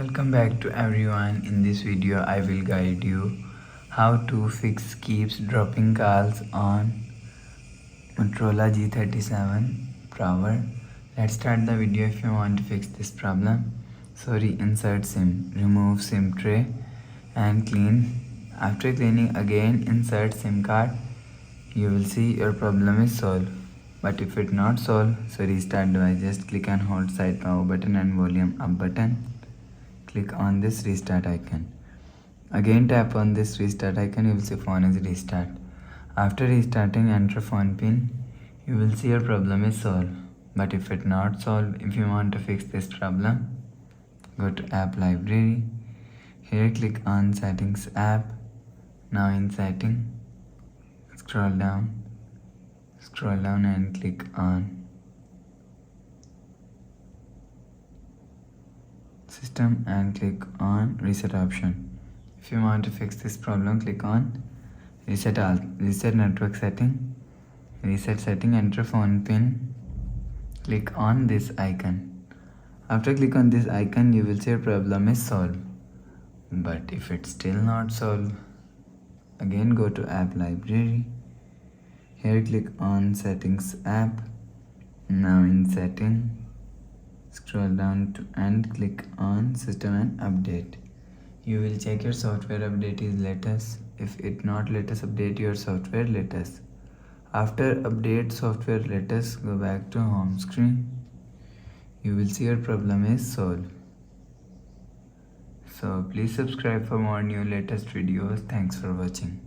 Welcome back to everyone. In this video I will guide you how to fix keeps dropping calls on Motorola G37 Power. Let's start the video. If you want to fix this problem, insert SIM, remove SIM tray and clean. After cleaning, again insert SIM card. You will see your problem is solved. But if it not solved, restart device. Just click and hold side power button and volume up button. Click on this restart icon. Again tap on this restart icon. You will see phone is restart. After restarting, enter phone pin. You will see your problem is solved. But if it not solved, if you want to fix this problem, go to app library. Here click on settings app. Now in setting, scroll down and click on system and click on reset option. If you want to fix this problem, click on reset network setting, reset setting, enter phone pin, click on this icon. After click on this icon, you will see your problem is solved. But if it's still not solved, again go to app library. Here click on settings app. Now in setting, scroll down and click on system and update. You will check your software update is latest. If it not latest, update your software latest. After update software latest, go back to home screen. You will see your problem is solved. So please subscribe for more new latest videos. Thanks for watching.